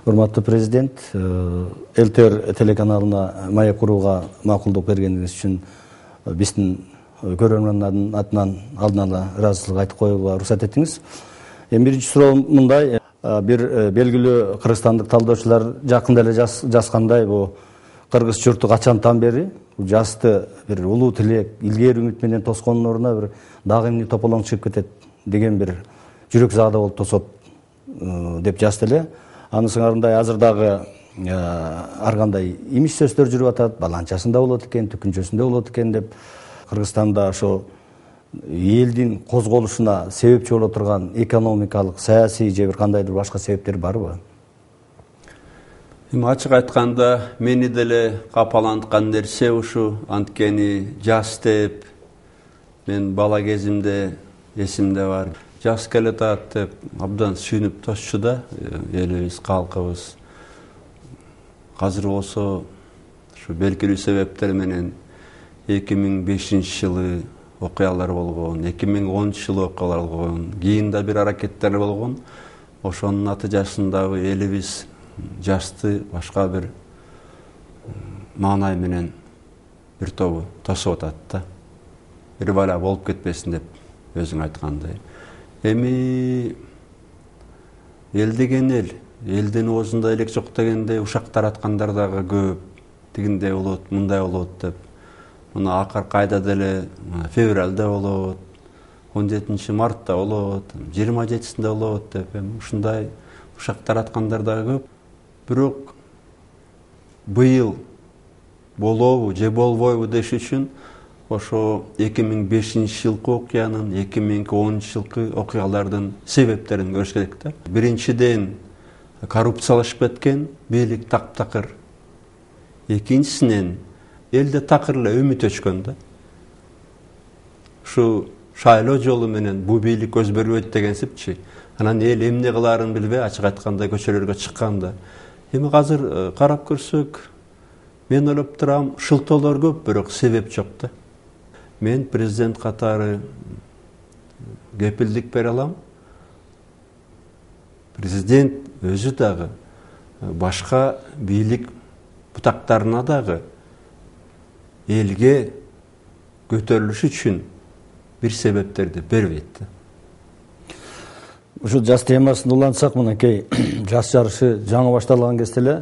Урматтуу президент, ЛТР телеканалына маек курууга макулдук бергениңиз үчүн биздин көрөрмандардын атынан алдын ала ыраазычылык айтып коюуга уруксат этиңиз. Биринчи суроо мындай, бир белгилүү кыргызстандык талдоочулар жакында эле жазгандай, бул кыргыз журту качантан бери жасты бир улуу тилек, илгери үмүт менен тоскондун ордуна бир дагы эмне тополоң чыгып кетет деген бир жүрөк заада болуп тосот деп жазды эле. Анын сыңарындай азыр дагы ар кандай имиш сөздөр жүрүп атат, баланчасында болот экен, түкүнчөсүндө болот экен деп. Кыргызстанда ошо элдин козголушуна себепчи боло турган экономикалык, саясий же бир кандайдыр башка себептер барбы? Ачык айтканда, мени деле капаланткан нерсе ушу. Анткени жас деп мен бала кезимде эсимде бар. Жас келатат деп абдан сүйүнүп тосчу да элибиз, калкыбыз. Азыр болсо ушу белгилүү себептер менен 2005 жылы окуялар болгон, 2010 жылы окуялар болгон, кийин да бир аракеттер болгон. Ошонун натыйжасында элибиз жасты башка бир маанай менен бир тобу тосуп атат да. Бир бала болуп кетпесин деп өзүң айткандай. Эми эл деген элдин оозунда элек жок дегенде ушактар аткандар дагы көп. Тигиндей болот, мындай болот деп. Мына акыркы айда деле февралда болот, 17 мартта болот, 27-синде болот деп. Ушундай ушактар аткандар дагы көп. Бирок быйыл болобу же болбойбу деш үчүн ошо 2005 жылкы окуянын, 2010 жылкы окуялардын себептерин көрүш керек да. Биринчиден коррупциялашып кеткен, бийлик таптакыр. Экинчисинен элде такыр эле үмүт өчкөн да. Ушу шайлоо жолу менен бул бийлик өзгөрбөйт дегенсипчи. Анан эл эмне кылаарын билбей ачык айтканда көчөлөргө чыкканда. Эми азыр карап көрсөк, мен ойлоп турам, шылтоолор көп, бирок себеп жок да. Мен президент катары кепилдик бере алам. Президент өзү дагы башка бийлик бутактарына дагы элге көтөрүлүш үчүн бир себептерди бербейт. Ушу жас темасын улантсак, мынакей жас жарышы жаңы башталган кезде эле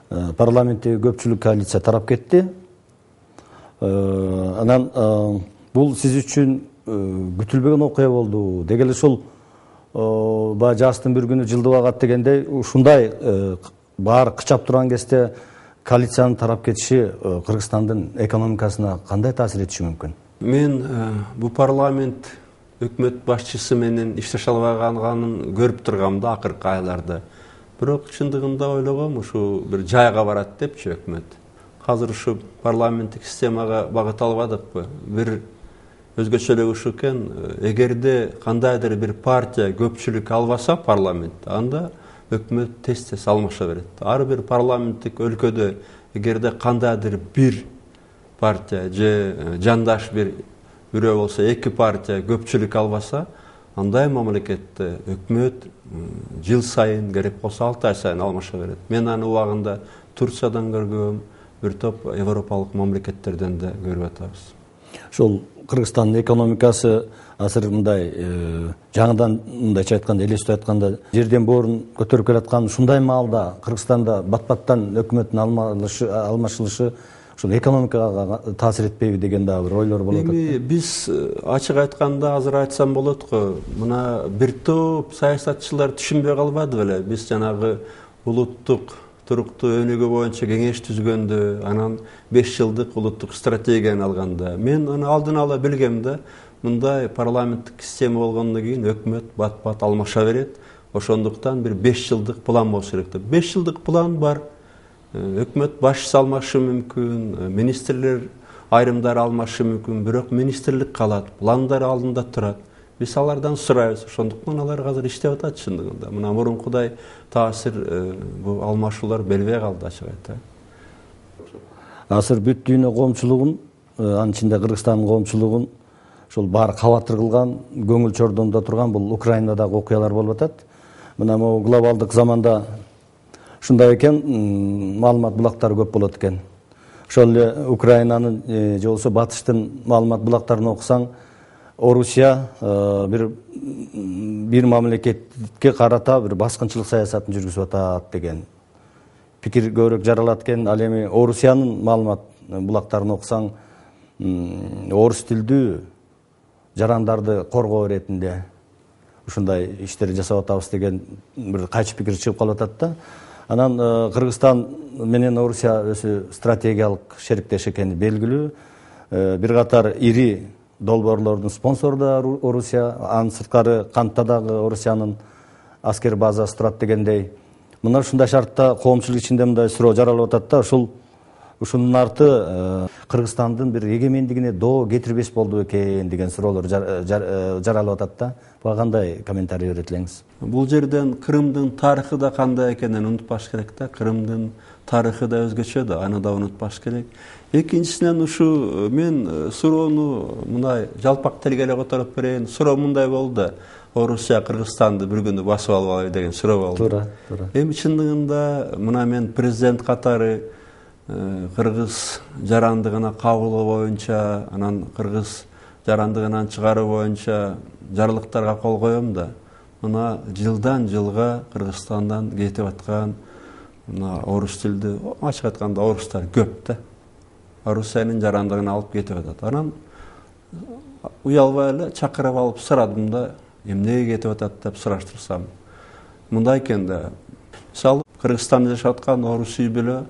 парламенттеги көпчүлүк коалиция тарап кетти. Анан бул сиз үчүн күтүлбөгөн окуя болду. Деги эле ушул баягы жастын бир күнү жылдып агат дегендей, ушундай баары кычап турган кезде коалициянын тарап кетиши Кыргызстандын экономикасына кандай таасир этиши мүмкүн? Мен бул парламент өкмөт башчысы менен иштеше албаганын көрүп тургам да акыркы айларда. Бирок чындыгында ойлогом, ушу бир жайга барат депчи өкмөт. Азыр ушу парламенттик системага багыт албадыкпы? Бир өзгөчөлүгү ушу экен, эгерде кандайдыр бир партия көпчүлүк албаса парламентте, анда өкмөт тез-тез алмаша берет. Ар бир парламенттик өлкөдө эгерде кандайдыр бир партия же жандаш бирөө болсо эки партия көпчүлүк албаса, андай мамлекетте өкмөт жыл сайын керек болсо 6 ай сайын алмаша берет. Мен аны убагында Турциядан көргөм, бир топ европалык мамлекеттерден да көрүп атабыз. Ошол Кыргызстандын экономикасы азыр мындай жаңыдан мындайча айтканда, элестетип айтканда, жерден боорун көтөрүп келаткан ушундай маалда Кыргызстанда бат-баттан өкмөттүн алмашылышы ушул экономикага таасир этпейби деген дагы бир ойлор болот. Эми биз ачык айтканда азыр айтсам болот го, мына бир топ саясатчылар түшүнбөй калбады беле. Биз жанагы улуттук туруктуу өнүгүү боюнча кеңеш түзгөндө, анан 5 жылдык улуттук стратегияны алганда, мен аны алдын ала билгем да, мындай парламенттик система болгондон кийин өкмөт бат-бат алмаша берет. Ошондуктан бир 5 жылдык план болуш керек деп. 5 жылдык план бар. Өкмөт башчысы алмашы мүмкүн, министрлер айрымдары алмашы мүмкүн, бирок министрлик калат, пландар алдында турат. Биз алардан сурайбыз, ошондуктан алар азыр иштеп атат чындыгында. Мына мурункудай таасир бул алмашуулар бербей калды ачык айтайын. Азыр бүт дүйнө коомчулугун, анын ичинде Кыргызстандын коомчулугун ошол баары кабатыр кылган, көңүл чордондо турган бул Украинадагы окуялар болуп атат. Мына могу глобалдык заманда ушундай экен, маалымат булактары көп болот экен. Ошол эле Украинанын же болбосо батыштын маалымат булактарын окусаң, Орусия бир мамлекетке карата бир баскынчылык саясатын жүргүзүп атат деген пикир көбүрөөк жаралат экен. Ал эми Орусиянын маалымат булактарын окусаң, орус тилдүү жарандарды коргоо иретинде ушундай иштерди жасап атабыз деген бир кайчы пикир чыгып калып атат да. Анан Кыргызстан менен Орусия өзү стратегиялык шериктеш экени белгилүү. Бир катар ири долбоорлордун спонсору да Орусия, анын сырткары Кантта дагы Орусиянын аскер базасы турат дегендей. Мына ушундай шартта коомчулук ичинде мындай суроо жаралып атат да, ушунун арты Кыргызстандын бир эгемендигине доо кетирбес болду экен деген суроолор жаралып атат да. Буга кандай комментарий берет элеңиз? Бул жерден Крымдын тарыхы да кандай экенин унутпаш керек да. Крымдын тарыхы да өзгөчө да, аны да унутпаш керек. Экинчисинен ушу мен суроону мындай жалпак телге эле которуп берейин. Суроо мындай болду. Орусия Кыргызстанды бир күнү басып албайбы деген суроо болду. Туура. Эми чындыгында мына мен президент катары кыргыз жарандыгына кабылуу боюнча, анан кыргыз жарандыгынан чыгаруу боюнча жарлыктарга кол коем да. Мына жылдан жылга Кыргызстандан кетип аткан мына орус тилдүү, ачык айтканда орустар көп да. Орусиянын жарандыгын алып кетип атат. Анан уялбай эле чакырып алып сурадым да, эмнеге кетип атат деп сураштырсам, мындай экен да. Мисалы, Кыргызстанда жашап аткан орус үй бүлө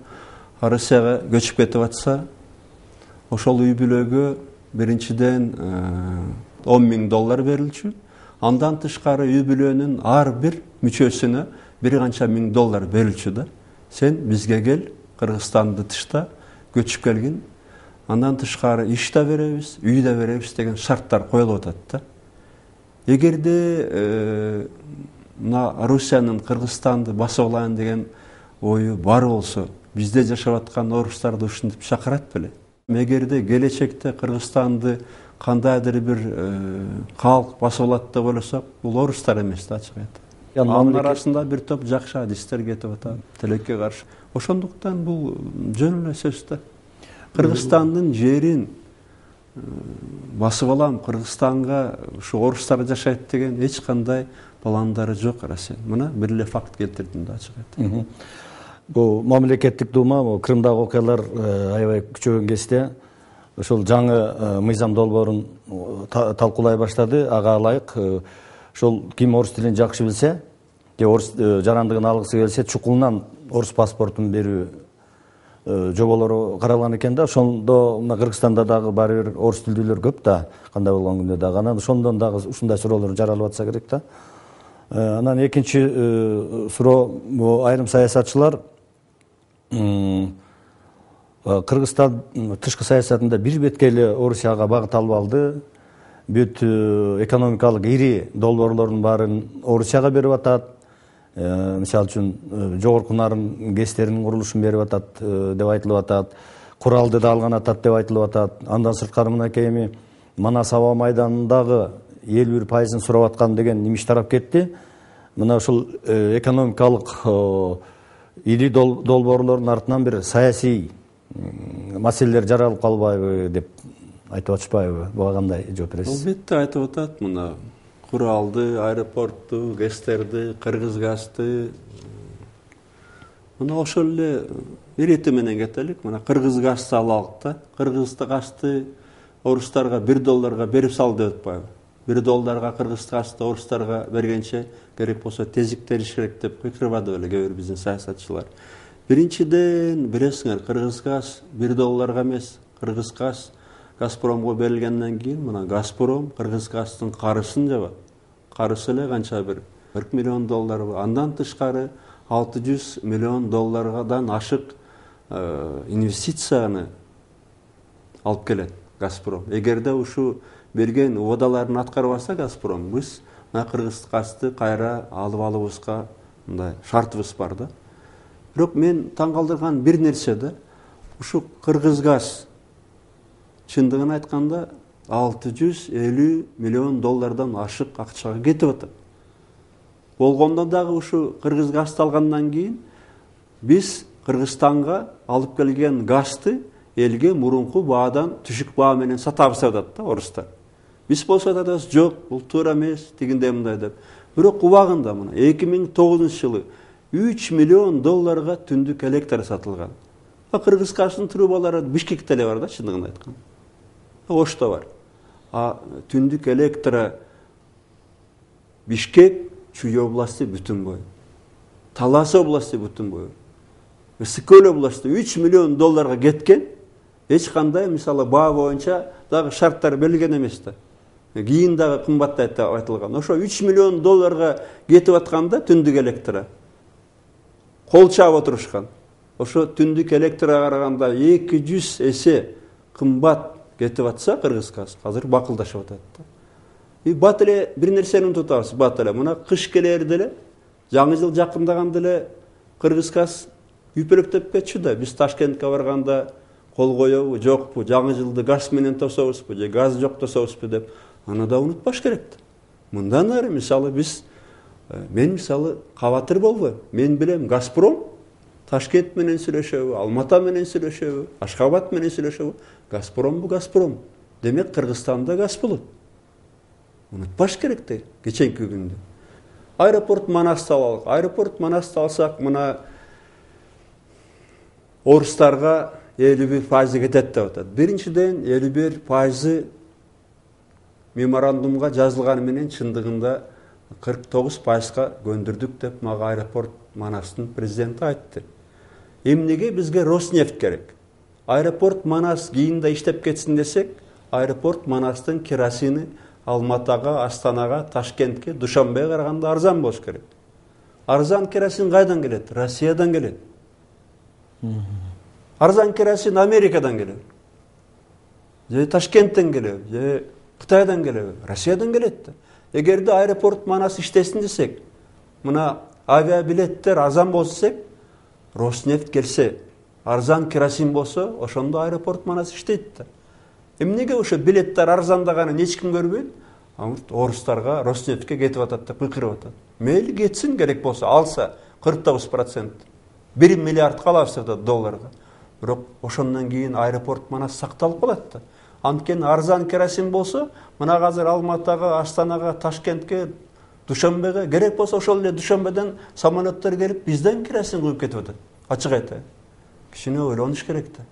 Орусияга көчүп кетип атса, ошол үй бүлөгө биринчиден $10,000 берилчү. Андан тышкары үй бүлөнүн ар бир мүчөсүнө бир канча $1,000 берилчү да. Сен бизге кел, Кыргызстанды тышта, көчүп келгин. Андан тышкары иш да беребиз, үй да беребиз деген шарттар коюлуп атат да. Эгерде мына Орусиянын Кыргызстанды басып алайын деген ою бар болсо, бизде жашап аткан орустарды ушинтип чакырат беле? Эгерде келечекте Кыргызстанды кандайдыр бир калк басып алат деп ойлосок, бул орустар эмес да, ачык айтып. Анын арасында бир топ жакшы адистер кетип атат, тилекке каршы. Ошондуктан бул жөн эле сөз да. Кыргызстандын жерин басып алам, Кыргызстанга ушу орустар жашайт деген эч кандай пландары жок Россия. Мына бир эле факт келтирдим да, ачык айтып. Бул мамлекеттик дума, Крымдагы окуялар аябай күчөгөн кезде ошол жаңы мыйзам долбоорун талкуулай баштады. Ага ылайык ошол ким орус тилин жакшы билсе, же орус жарандыгын алгысы келсе, чукулунан орус паспортун берүү жоболору каралган экен да. Ошондо мына Кыргызстанда дагы баары бир орус тилдүүлөр көп да, кандай болгон күндө дагы. Анан ошондон дагы ушундай суроолор жаралып атса керек да. Анан экинчи суроо, айрым саясатчылар Кыргызстан тышкы саясатында бир бетке эле Орусияга багыт алып алды. Бүт экономикалык ири долбоорлордун баарын Орусияга берип атат. Мисалы үчүн жогорку нарын ГЭСтеринин курулушун берип атат деп айтылып атат. Куралды да алган атат деп айтылып атат. Андан сырткары мынакей эми Манас аба майданындагы 51%-ын сурап аткан деген имиш тарап кетти. Мына ушул экономикалык ири долбоорлордун артынан бир саясий маселелер жаралып калбайбы деп айтып атышпайбы? Буга кандай жооп бересиз? Албетте айтып атат. Мына Куралды, аэропортту, ГЭСтерди, Кыргызгазды. Мына ошол эле ирети менен кетелик. Мына Кыргызгазды алалык да. Кыргызгазды орустарга $1 берип сал деп атпайбы? $1 Кыргызгазды орустарга бергенче керек болсо тезиктериш керек деп кыйкырбады беле кээ бир биздин саясатчылар. Биринчиден билесиңер, Кыргызгаз $1 эмес, Кыргызгаз Газпромго берилгенден кийин мына Газпром Кыргызгаздын карысын жабат. Карысы эле канча бир $40 миллион. Андан тышкары $600 миллион ашык инвестицияны алып келет Газпром. Эгерде ушу берген убадаларын аткарбаса Газпром, биз мына Кыргызгазды кайра алып алыбызга мындай шартыбыз бар да. Бирок мен таң калтырган бир нерсе да, ушу Кыргызгаз чындыгын айтканда $650 миллион ашык акчага кетип атат. Болгондо дагы ушу Кыргызгазды алгандан кийин Биз Кыргызстанга алып келген газды элге мурунку баадан түшүк баа менен сатабыз деп атат да орустар. Биз болсо атабыз, жок, бул туура эмес, тигиндей мындай деп. Бирок убагында мына 2009-жылы $3 миллион түндүк электр сатылган. Кыргызстандын трубалары Бишкекте эле бар да, чындыгын айтканда. Ошто бар. Түндүк электр Бишкек, Чүй областы бүтүн бою. Талас областы бүтүн бою. Ысык-Көл областы $3 миллион кеткен. Эч кандай, мисалы, баа боюнча дагы шарттар белгилеген эмес да. Кийин дагы кымбаттайт деп айтылган. Ошо $3 миллион кетип атканда түндүк электр кол чаап отурушкан. Ошо түндүк электрге караганда 200 эсе кымбат кетип атса, Кыргызстан азыр бакылдашып атат да. Бат эле бир нерсени унутуп атабыз, бат эле. Мына кыш келерде эле, жаңы жыл жакындаганда эле Кыргызстан үпөлөктөп кетчү да. Биз Ташкентке барганда кол коебу, жокпу, жаңы жылды газ менен тособузбу, же газ жок тособузбу деп, аны да унутпаш керек да. Мындан ары, мисалы, мен мисалы кабатыр болбойм. Мен билем, Газпром Ташкент менен сүйлөшөбү, Алмата менен сүйлөшөбү, Ашхабад менен сүйлөшөбү. Газпром. Демек Кыргызстанда газ болот. Унутпаш керек да, кеченки күндө. Аэропорт Манасты алалык. Аэропорт Манасты алсак, мына орустарга 51% кетет деп атат. Биринчиден 51% меморандумга жазылганы менен чындыгында 49%га көндүрдүк деп мага аэропорт Манастын президенти айтты. Эмнеге бизге Роснефть керек? Аэропорт Манас кийинде иштеп кетсин десек, аэропорт Манастын керосини Алматага, Астанага, Ташкентке, Душанбеге караганда арзан болуш керек. Арзан керосин кайдан келет? Россиядан келет. Арзан керосин Америкадан келет. Же Ташкенттен келет, же Кытайдан келет, Россиядан келет. Эгерде аэропорт Манас иштесин десек, мына авиабилеттер арзан болсо десек, Роснефть келсе, арзан керосин болсо, ошондо аэропорт Манас иштейт да. Эмнеге ошо билеттер арзандаганын эч ким көрбөйт? Орустарга Роснефтьке кетип атат деп кыйкырып атат. Мейли кетсин, керек болсо алса 49%. 1 миллиард калабыз деп долларга. Бирок ошондон кийин аэропорт Манас сакталып калат да. Анткени арзан керосин болсо, мына азыр Алматага, Астанага, Ташкентке, Душанбеге, керек болсо ошол эле Душанбеден самолеттер келип бизден керосин куюп кетип атат. Ачык айтайын. Кичине ойлонуш керек да.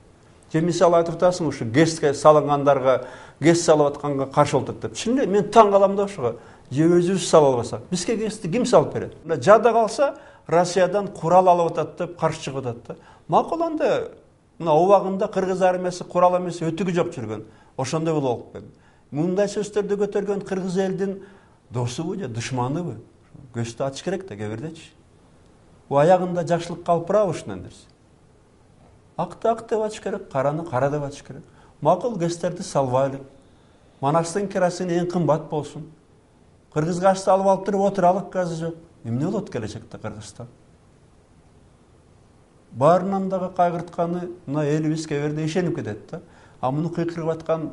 Же мисалы айтып атасың, ушу ГЭСке салынгандарга, ГЭС салып атканга каршы болот деп. Чын эле мен таң калам да ошого. Же өзүбүз салып албасак, бизге ГЭСти ким салып берет? Жада калса, Россиядан курал алып атат деп каршы чыгып атат да. Макул анда мына убагында кыргыз армиясы курал эмес өтүгү жок жүргөн. Ошондой болуп калды. Мындай сөздөрдү көтөргөн кыргыз элдин досубу же душманыбы? Көздү ачыш керек да, кебирдечи. Бу аягында жакшылык калып турабы ушундан нерсе? Акты ак деп ачыш керек, караны кара деп ачыш керек. Макул ГЭСтерди салбайлы. Манастын керосини эң кымбат болсун. Кыргыз газды алып туруп отуралык, газы жок. Эмне болот келечекте Кыргызстан? Баарынан дагы кайгыртканы мына элибиз кеберде ишенип кетет да. Муну кыйкырып аткан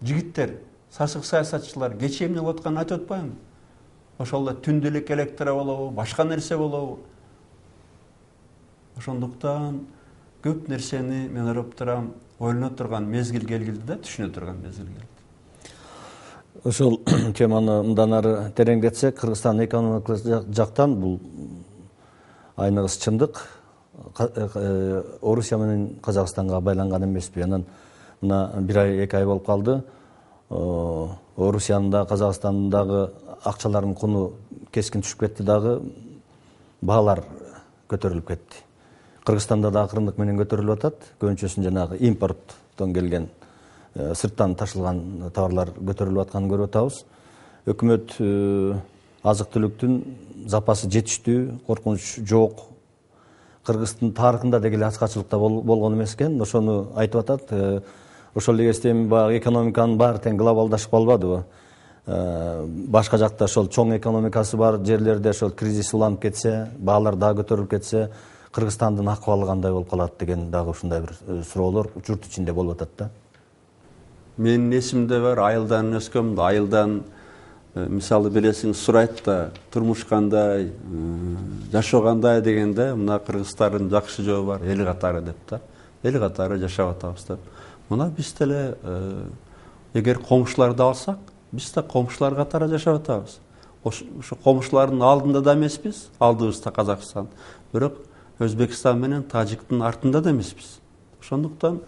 жигиттер, сасык саясатчылар кечээ эмне болуп атканын айтып атпаймынбы? Ошол эле түндүк электр болобу, башка нерсе болобу? Ошондуктан көп нерсени мен ойлоп турам, ойлоно турган мезгил келгилди да, түшүнө турган мезгил келди. Ошол теманы мындан ары тереңдетсек, Кыргызстан экономикалык жактан бул айныгыс чындык. Орусия менен Казакстанга байланган эмеспи. Анан мына 1 ай 2 ай болуп калды. Орусиянын да Казакстандын дагы акчаларынын куну кескин түшүп кетти, дагы баалар көтөрүлүп кетти. Кыргызстанда да акырындык менен көтөрүлүп атат. Көбүнчөсүн жанагы импорттон келген, сырттан ташылган товарлар көтөрүлүп атканын көрүп атабыз. Өкмөт азык түлүктүн запасы жетиштүү, коркунуч жок. Кыргыздын тарыхында деги эле ачкачылыкта болгон эмес экен. Ошону айтып атат. Ошол эле кезде баягы экономиканын баары тең глобалдашып калбадыбы? Башка жакта ошол чоң экономикасы бар жерлерде ошол кризис уланып кетсе, баалар дагы көтөрүлүп кетсе, Кыргызстандын акыбалы кандай болуп калат деген дагы ушундай бир суроолор журт ичинде болуп атат да. Менин эсимде бар, айылдан өскөм, айылдан мисалы билесиңиз сурайт да турмуш кандай, жашоо кандай дегенде мына кыргыздардын жакшы жообу бар, эл катары деп да. Эл катары жашап атабыз деп. Мына биз деле эгер комшуларды алсак, биз да комшулар катары жашап атабыз. Ошо комшулардын алдында да эмеспиз, алдыбызда Казакстан. Бирок Өзбекстан менен Тажиктин артында да эмеспиз. Ошондуктан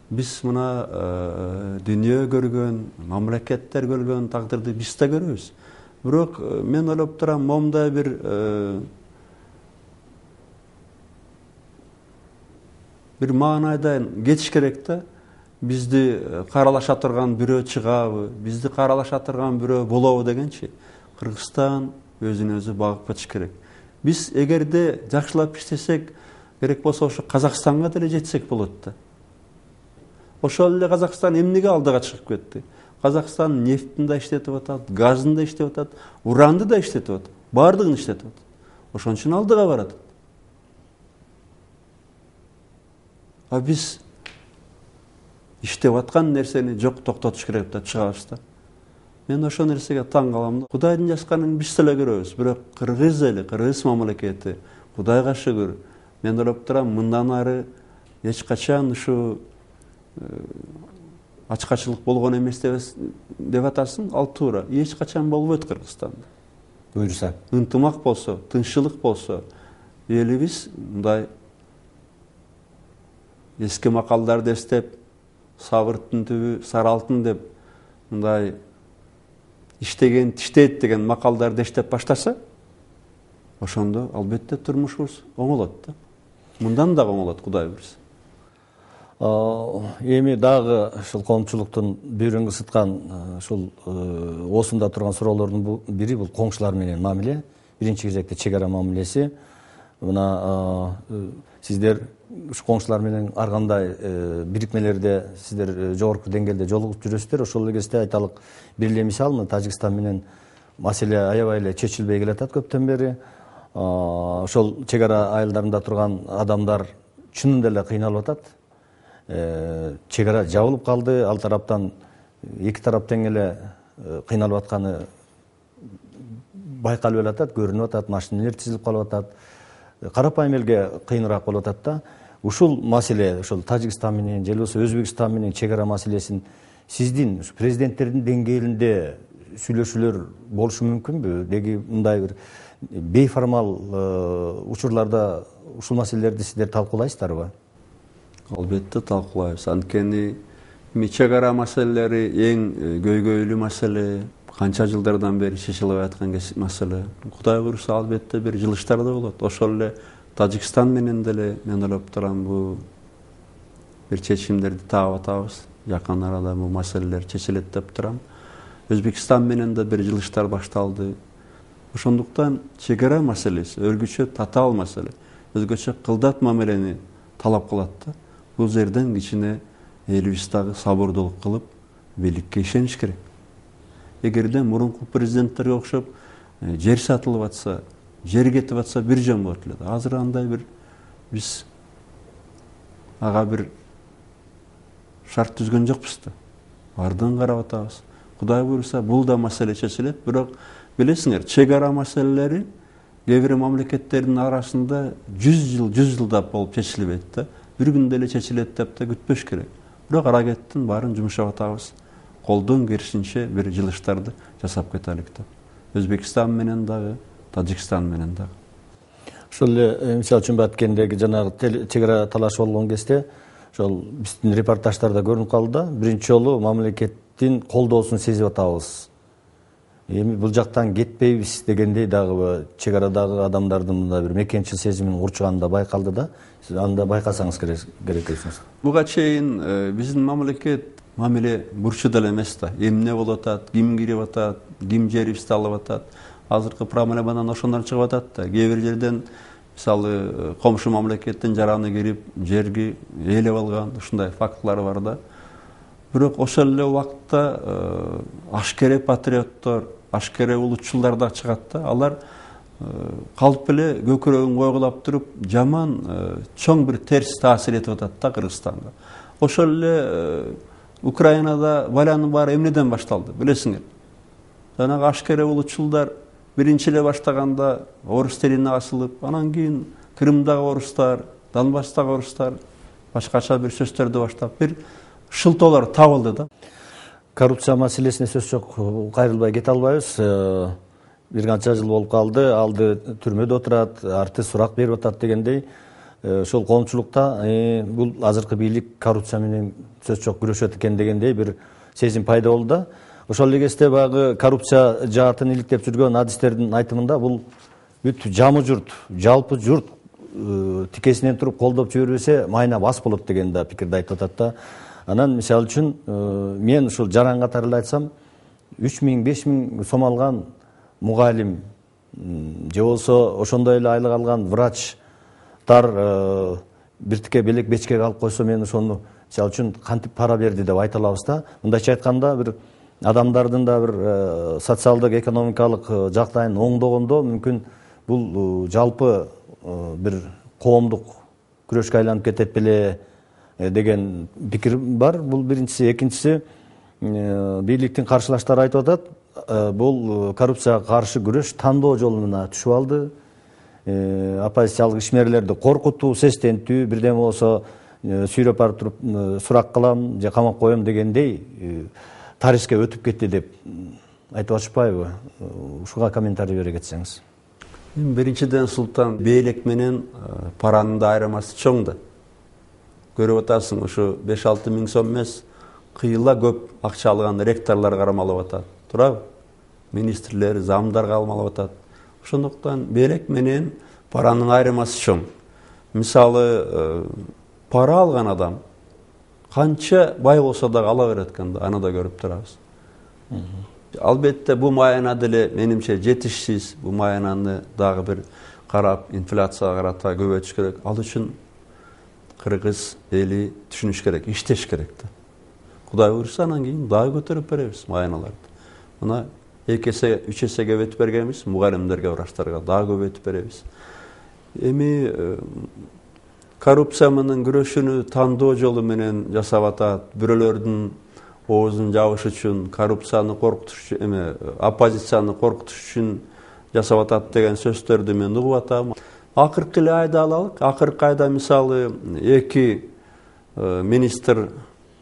биз мына дүйнө көргөн, мамлекеттер көргөн тагдырды биз да көрөбүз. Бирок мен ойлоп турам, момундай бир маанайдан кетиш керек да. Бизди каралаша турган бирөө чыгабы, бизди каралаша турган бирөө болобу дегенчи, Кыргызстан өзүн өзү багып кетиш керек. Биз эгерде жакшылап иштесек, керек болсо ошо Казакстанга деле жетсек болот да. Ошол эле Казакстан эмнеге алдыга чыгып кетти? Казакстан нефтин да иштетип атат, газын да иштетип атат, уранды да иштетип атат, баардыгын иштетип атат. Ошон үчүн алдыга барат. А биз иштеп аткан нерсени жок токтотуш керек деп чыгабыз да. Мен ошол нерсеге таң калам да. Кудайдын жазганын биз деле көрөбүз, бирок кыргыз эли, кыргыз мамлекети, Кудайга шүгүр, мен ойлоп турам, мындан ары эч качан ушу ачкачылык болгон эмес деп атасың, ал туура. Эч качан болбойт Кыргызстанда. Буйрса. Ынтымак болсо, тынччылык болсо, элибиз мындай эски макалдарды эстеп, сабырттын түбү сары алтын деп мындай иштеген тиштейт деген макалдарды эштеп баштаса, ошондо албетте турмушубуз оңолот да. Мындан да оңолот, Кудай буйрса. Эми дагы ушул коомчулуктун бүйрөң ысыткан ушул осунда турган суроолордун бири бул коңшулар менен мамиле. Биринчи кезекте чек ара мамилеси. Мына сиздер ушу коңшулар менен ар кандай бирикмелерде сиздер жогорку деңгээлде жолугуп жүрөсүздөр. Ошол эле кезде айталык бир эле мисал, Тажикстан менен маселе аябай эле чечилбей келатат көптөн бери. Ошол чек ара айылдарында турган адамдар чынында эле кыйналып атат. Чек ара жабылып калды, ал тараптан эки тарап тең эле кыйналып атканы байкалып атат, көрүнүп атат, машиналар тизилип калып атат. Карапайым элге кыйыныраак болуп атат да. Ушул маселе, ушул Тажикстан менен же болбосо Өзбекстан менен чек ара маселесин сиздин президенттердин деңгээлинде сүйлөшүүлөр болушу мүмкүнбү? Деги мындай бир бейформал учурларда ушул маселелерди сиздер талкуулайсыздарбы? Албетте талкуулайбыз. Анткени чек ара маселелери эң көйгөйлүү маселе, канча жылдардан бери чечилбей аткан маселе. Кудай буйрса албетте бир жылыштарда болот. Ошол эле Тажикстан менен деле мен ойлоп турам, бул бир чечимдерди таап атабыз. Жакын арада бул маселелер чечилет деп турам. Өзбекстан менен да бир жылыштар башталды. Ошондуктан чек ара маселеси өзгөчө татаал маселе, өзгөчө кылдат мамилени талап кылат да. Бул жерден кичине элибиз дагы сабырдуулук кылып, бийликке ишениш керек. Эгерде мурунку президенттерге окшоп жер сатылып атса, жер кетип атса бир жөн болот эле. Азыр андай бир биз ага бир шарт түзгөн жокпуз да. Бардыгын карап атабыз. Кудай буйрса бул да маселе чечилет, бирок билесиңер, чек ара маселелери кээ бир мамлекеттердин арасында 100 жылдап болуп чечилбейт да. Бир күндө эле чечилет деп да күтпөш керек. Бирок аракеттин баарын жумшап атабыз. Колдон келишинче бир жылыштарды жасап кетелик деп. Өзбекстан менен дагы, Тажикстан менен дагы. Ошол эле мисалы үчүн баткендеги жанагы чек ара талаш болгон кезде ошол биздин репортаждарда көрүнүп калды да, биринчи жолу мамлекеттин колдоосун сезип атабыз. Эми бул жактан кетпейбиз дегендей дагы чек арадагы адамдардын мындай бир мекенчил сезимин урчуганы да байкалды да. Сиз аны да байкасаңыз керек экенсиз. Буга чейин биздин мамлекет мамиле бурчу деле эмес да. Эмне болуп атат, ким кирип атат, ким жерибизди алып атат. Азыркы проблемадан ошондор чыгып атат да. Кээ бир жерден мисалы комшу мамлекеттин жараны кирип, жерги ээлеп алган, ушундай фактылар бар да. Бирок ошол эле убакытта ашкере патриоттор, ашкере улутчулдар да чыгат да. Алар калп эле көкүрөгүн койгулап туруп, жаман чоң бир терс таасир этип атат да Кыргызстанга. Ошол эле Украинада валянын баары эмнеден башталды, билесиңер? жанагы ашкере улутчулдар биринчи эле баштаганда орус тилине асылып, анан кийин Крымдагы орустар, Донбасстагы орустар башкача бир сөздөрдү баштап, бир шылтоолор табылды да. Коррупция маселесине сөз жок, кайрылбай кете албайбыз. Бир канча жыл болуп калды, алды түрмөдө отурат, арты сурак берип атат дегендей. Ошол коомчулукта бул азыркы бийлик коррупция менен сөз жок күрөшөт экен дегендей бир сезим пайда болду да. Ошол эле кезде баягы коррупция жаатын иликтеп жүргөн адистердин айтымында бул бүт жамы журт, жалпы журт тикесинен туруп колдоп жибербесе майна бас болот деген да пикирди айтып атат да. Анан мисалы үчүн мен ушул жаран катары эле айтсам 3000-5000 сом алган мугалим же болсо ошондой эле айлык алган врачтар биртике белек бечкеге алып койсо мен ошону мисалы үчүн кантип пара берди деп айта алабыз да. Мындайча айтканда бир адамдардын да бир социалдык экономикалык жагдайын оңдогондо мүмкүн бул жалпы бир коомдук күрөшкө айланып кетет беле деген пикир бар. Бул биринчиси. Экинчиси, бийликтин каршылаштары айтып атат, бул коррупцияга каршы күрөш тандоо жолуна түшүп алды. Оппозициялык ишмерлерди коркутуу, сестентүү, бирдеме болсо сүйрөп барып туруп сурак кылам же камап коем дегендей тарихке өтүп кетти деп айтып атышпайбы? Ушуга комментарий бере кетсеңиз. Биринчиден Султан бейлек менен паранын да айырмасы чоң да. Көрүп атасың, ушу 5-6 миң сом эмес, кыйла көп акча алган ректорлор кармалып атат. Туурабы? Министрлер, замдар кармалып атат. Ошондуктан бейлек менен паранын айырмасы чоң. Мисалы, пара алган адам канча бай болсо да ала берет экен да, аны да көрүп турабыз. Албетте бу майана деле менимче жетишсиз, бу маянаны дагы бир карап, инфляцияга карата көбөйтүш керек. Ал үчүн кыргыз эли түшүнүш керек, иштеш керек да. Кудай буйрса анан кийин дагы көтөрүп беребиз маяналарды. Мына 2 эсе, 3 эсе көбөйтүп бергенбиз, мугалимдерге, врачтарга дагы көбөйтүп беребиз. Эми коррупция менен күрөшүүнү тандоо жолу менен жасап атат. Бирөөлөрдүн оозун жабыш үчүн, коррупцияны коркутуш, оппозицияны коркутуш үчүн жасап атат деген сөздөрдү мен угуп атам. Акыркы эле айда алалык. Акыркы айда мисалы 2 министр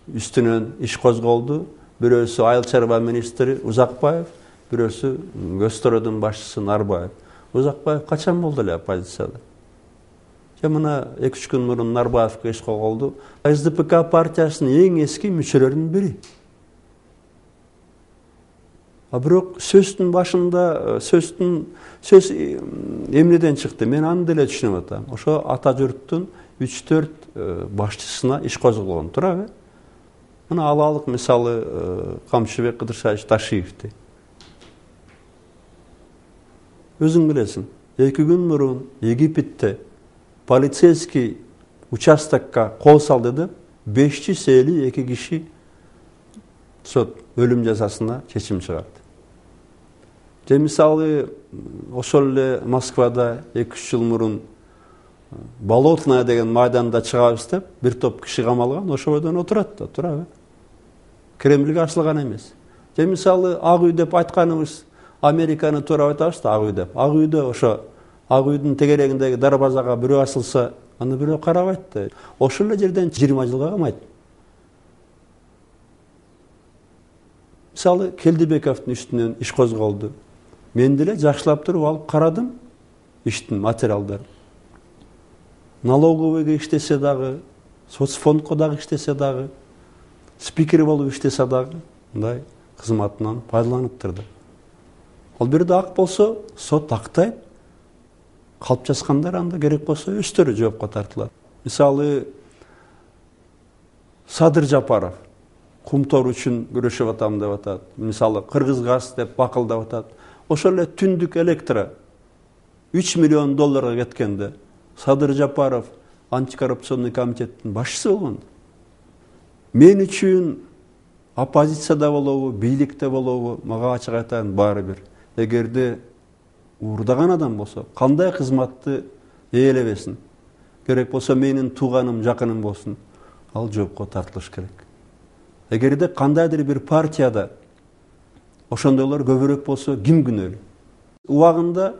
үстүнөн иш козголду. Бирөөсү айыл чарба министри Узакбаев, бирөөсү Көстөрөдүн башчысы Нарбаев. Узакбаев качан болду эле оппозицияда? Мына 2-3 күн мурун Нарбаевке иш козголду. СДПК партиясынын эң эски мүчөлөрүнүн бири. Бирок сөздүн башында сөз эмнеден чыкты? Мен аны деле түшүнүп атам. Ошо ата журттун 3-4 башчысына иш козголгон, туурабы? Мына алалык мисалы Камчыбек Кыдыршаевич Ташиевди. Өзүң билесиң, 2 күн мурун Египетте полицейский участокка кол салды деп 552 киши сот өлүм жазасына чечим чыгарды. Же мисалы ошол эле Москвада 2-3 жыл мурун Болотная деген майданда чыгабыз деп бир топ киши камалган, ошол бойдон отурат да, туурабы? Кремльге асылган эмес. Же мисалы Ак үй деп айтканыбыз, Американы туура айтабыз да, Ак үй деп. Ак үйдө ошо Ак үйдүн тегерегиндеги дарбазага бирөө асылса, аны бирөө карабайт да. Ошол эле жерден 20 жылга камайт. Мисалы Келдибековдун үстүнөн иш козголду. Мен деле жакшылап туруп алып карадым иштин материалдарын. Налоговыйга иштесе дагы, соцфондко дагы иштесе дагы, спикер болуп иштесе дагы, мындай кызматынан пайдаланып турду. Ал бирде ак болсо, сот актайт. Калп жазгандар анда керек болсо өздөрү жоопко тартылат. Мисалы Садыр Жапаров кумтор үчүн күрөшүп атам деп атат. Мисалы Кыргыз газ деп бакылдап атат. Ошол эле түндүк электро $3 миллион кеткенде Садыр Жапаров антикоррупционный комитеттин башчысы болгон. Мен үчүн оппозицияда болобу, бийликте болобу, мага ачык айтайын, баары бир. Эгерде уурдаган адам болсо, кандай кызматты ээлебесин, керек болсо менин тууганым, жакыным болсун, ал жоопко тартылыш керек. Эгерде кандайдыр бир партияда ошондойлор көбүрөөк болсо ким күнөөлүү? Убагында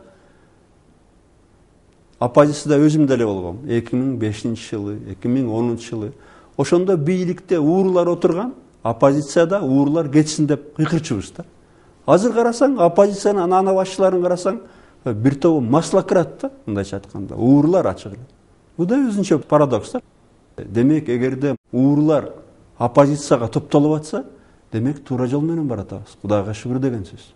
оппозицияда өзүм деле болгом. 2005-жылы, 2010-жылы. Ошондо бийликте уурулар отурган, оппозицияда уурулар кетсин деп кыйкырчубуз да. Азыр карасаң, оппозициянын ана башчыларын карасаң, бир тобу маслакрат да, мындайча айтканда, уурулар ачык эле. Бул да өзүнчө парадокс да. Демек, эгерде уурулар оппозицияга топтолуп атса, демек туура жол менен баратабыз. Кудайга шүгүр деген сөз.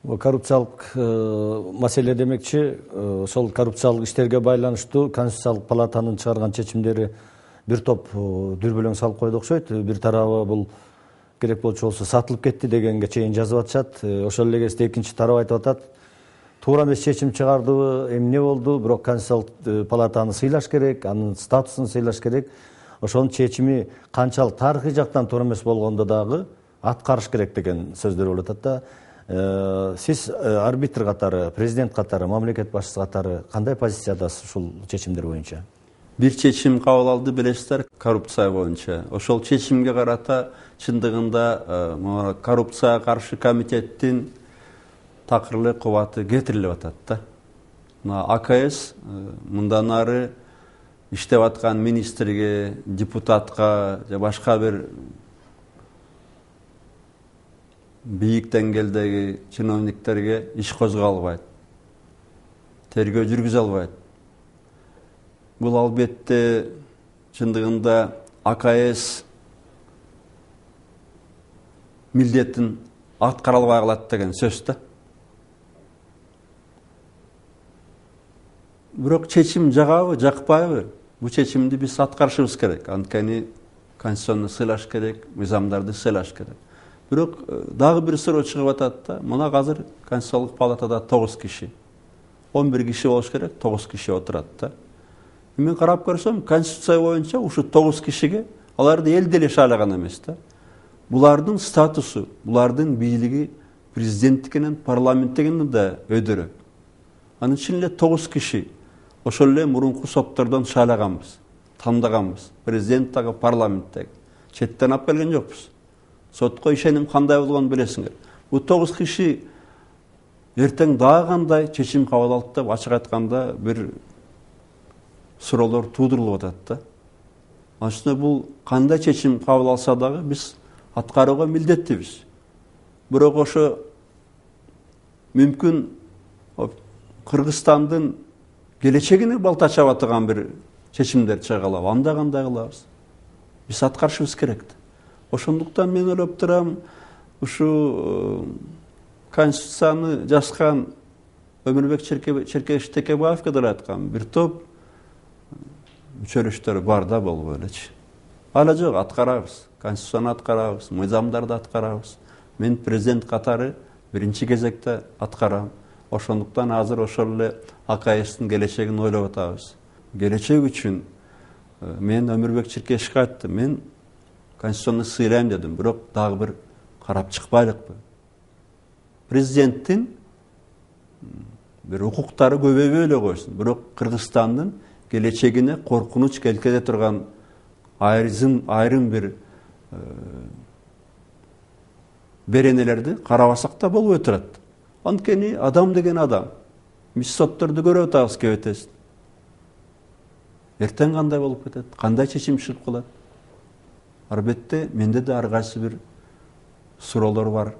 Коррупциялык маселе демекчи, ошол коррупциялык иштерге байланыштуу Конституциялык палатанын чыгарган чечимдери бир топ дүрбөлөң салып койду окшойт. Бир тарабы бул керек болчу болсо сатылып кетти дегенге чейин жазып атышат. Ошол эле кезде экинчи тарап айтып атат. Туура эмес чечим чыгардыбы, эмне болду? Бирок Конституциялык палатаны сыйлаш керек, анын статусун сыйлаш керек. Ошонун чечими канчалык тарыхый жактан туура эмес болгондо дагы аткарыш керек деген сөздөр болуп атат да. Сиз арбитр катары, президент катары, мамлекет башчысы катары кандай позициядасыз ушул чечимдер боюнча? Бир чечим кабыл алды билесиздер, коррупция боюнча. Ошол чечимге карата чындыгында коррупцияга каршы комитеттин такырлык кубаты кетирилип атат да. Мына АКС мындан ары иштеп аткан министрге, депутатка же башка бир бийик деңгээлдеги чиновниктерге иш козголбайт, тергөө жүргүзө албайт. Бул албетте чындыгында АКС милдетин аткара албай калат деген сөз да. Бирок чечим жагабы, жакпайбы? Бул чечимди биз аткарышыбыз керек. Анткени конституцияны сыйлаш керек, мыйзамдарды сыйлаш керек. Бирок дагы бир суроо чыгып атат да. Мына азыр Конституциялык палатада 9 киши. 11 киши болуш керек, 9 киши отурат да. Мен карап көрсөм, Конституция боюнча ушу 9 кишиге аларды эл деле шайлаган эмес да. Булардын статусу, булардын бийлиги президенттикинен, парламенттигинен да өйдөрөк. Анын үчүн эле 9 киши ошол эле мурунку соттордон шайлаганбыз, тандаганбыз. Президент дагы, парламент дагы. Четтен алып келген жокпуз. Сотко ишеним кандай болгонун билесиңер. Бул 9 киши эртең дагы кандай чечим кабыл алды деп ачык айтканда бир суроолор туудурулуп атат да. Анткени бул кандай чечим кабыл алса дагы биз аткарууга милдеттибиз. Бирок ошо мүмкүн Кыргызстандын келечегине балта чаба турган бир чечимдер чыга алабы. Анда кандай кылабыз? Биз аткарышыбыз керек. Ошондуктан мен ойлоп турам, ушу Конституцияны жазган Өмүрбек Черкевич Текебаевге деле айткан бир топ мүчөлүштөр бар да болбой элечи. Ала жок, аткарабыз. Конституцияны аткарабыз, мыйзамдарды аткарабыз. Мен президент катары биринчи кезекте аткарам. Ошондуктан азыр ошол эле АКСтин келечегин ойлоп атабыз. Келечек үчүн мен Өмүрбек Черкевичке айттым, мен Конституцияны сыйлайм дедим, бирок дагы бир карап чыкпайлыкпы. Президенттин бир укуктары көбөйбөй эле койсун, бирок Кыргызстандын келечегине коркунуч келтире турган айрым бир беренелерди карабасак да болбой турат. Анткени адам деген адам. Биз сотторду көрүп атабыз кебетесин. Эртең кандай болуп кетет? Кандай чечим чыгып калат? Албетте менде да ар кайсы бир суроолор бар.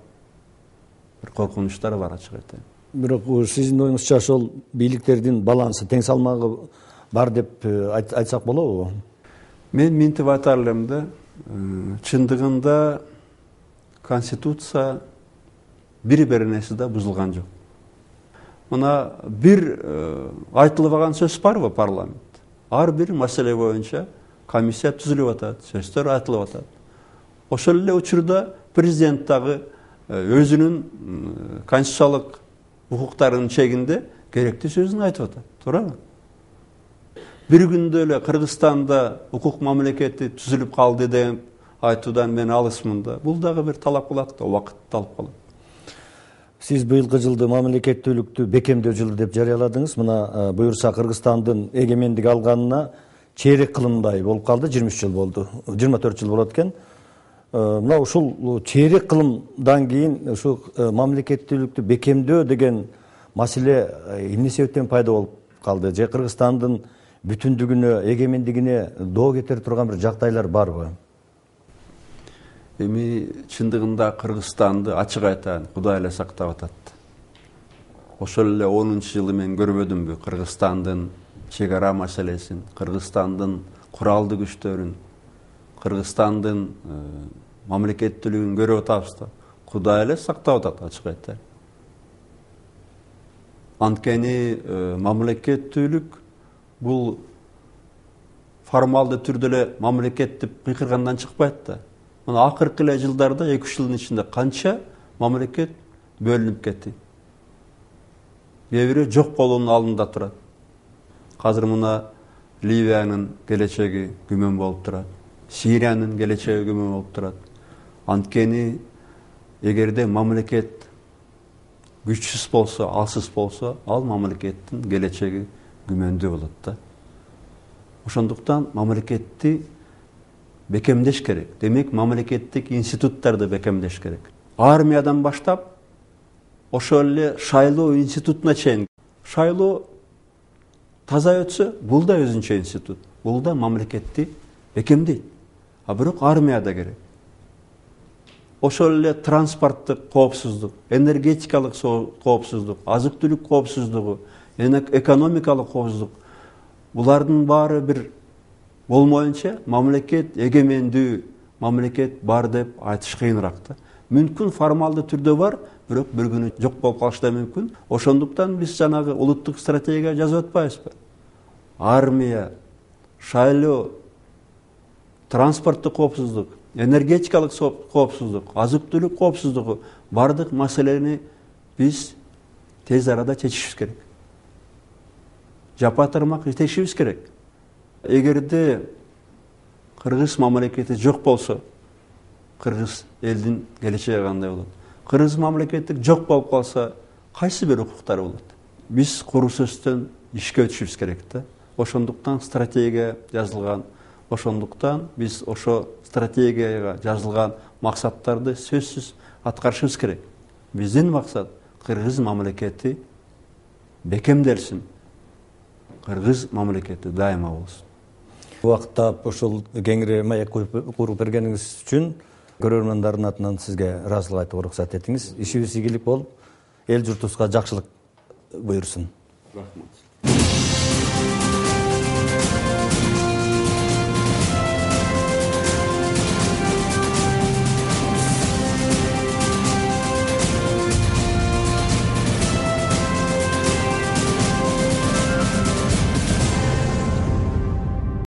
Бир коркунучтар бар, ачык айтайын. Бирок сиздин оюңузча ошол бийликтердин балансы, тең салмагы бар деп айтсак болобу? Мен минтип айтар элем да, чындыгында Конституция бир беренеси да бузулган жок. Мына бир айтылбаган сөз барбы парламент? Ар бир маселе боюнча комиссия түзүлүп атат, сөздөр айтылып атат. Ошол эле учурда президент дагы өзүнүн конституциялык укуктарынын чегинде керектүү сөзүн айтып атат. Туурабы? Бир күндө эле Кыргызстанда укук мамлекети түзүлүп калды деп айтуудан мен алысмын да. Бул дагы бир талап кылат да, убакытты алып калат. Сиз быйылкы жылды мамлекеттүүлүктү бекемдөө жылы деп жарыяладыңыз. Мына буюрса Кыргызстандын эгемендик алганына чейрек кылымдай болуп калды, 23 жыл болду. 24 жыл болот экен. мына ушул чейрек кылымдан кийин ушу мамлекеттүүлүктү бекемдөө деген маселе эмне себептен пайда болуп калды? Же Кыргызстандын бүтүндүгүнө, эгемендигине доо кетире турган бир жагдайлар барбы? Эми чындыгында Кыргызстанды ачык айтайын, Кудай эле сактап атат. Ошол эле 10-жылы мен көрбөдүмбү Кыргызстандын чек-ара маселесин, Кыргызстандын куралдуу күчтөрүн, Кыргызстандын мамлекеттүүлүгүн көрүп атабыз да. Кудай эле сактап атат, ачык айтайын. Анткени мамлекеттүүлүк бул формалдуу түрдө эле мамлекет деп кыйкыргандан чыкпайт да. Мына акыркы эле жылдарда 2-3 жылдын ичинде канча мамлекет бөлүнүп кетти. Кээ бири жок болуунун алдында турат. Азыр мына Ливиянын келечеги күмөн болуп турат. Сириянын келечеги күмөн болуп турат. Анткени эгерде мамлекет күчсүз болсо, алсыз болсо, ал мамлекеттин келечеги күмөндүү болот да. Ошондуктан мамлекетти бекемдеш керек. Демек, мамлекеттик институттарды бекемдеш керек. Армиядан баштап, ошол эле шайлоо институтуна чейин. Шайлоо таза өтсө, бул да өзүнчө институт. Бул да мамлекетти бекемдейт. А бирок армия да керек. Ошол эле транспорттук коопсуздук, энергетикалык коопсуздук, азык-түлүк коопсуздугу, экономикалык коопсуздук. Булардын баары бир болмоюнча мамлекет эгемендүү мамлекет бар деп айтыш кыйыныраак да. Мүмкүн формалдуу түрдө бар, бирок бир күнү жок болуп калышы да мүмкүн. Ошондуктан биз жанагы улуттук стратегия жазып атпайбызбы? Армия, шайлоо, транспорттук коопсуздук, энергетикалык коопсуздук, азык-түлүк коопсуздугу бардык маселени биз тез арада чечишибиз керек. Жапа-тармак иштешибиз керек. Эгерде Кыргыз мамлекети жок болсо, Кыргыз элдин келечеги кандай болот? Кыргыз мамлекети жок болуп калса, кайсы бир укуктары болот? Биз куру сөздөн ишке өтүшүбүз керек да. Ошондуктан стратегия жазылган. Ошондуктан биз ошо стратегияга жазылган максаттарды сөзсүз аткарышыбыз керек. Биздин максат Кыргыз мамлекети бекемделсин. Кыргыз мамлекети дайыма болсун. Убакытта ушул кеңири маек куруп бергениңиз үчүн көрөрмандардын атынан сизге ыраазычылык айтууга уруксат этиңиз. Ишибиз ийгилик болуп, эл журтубузга жакшылык буйрусун. Рахмат.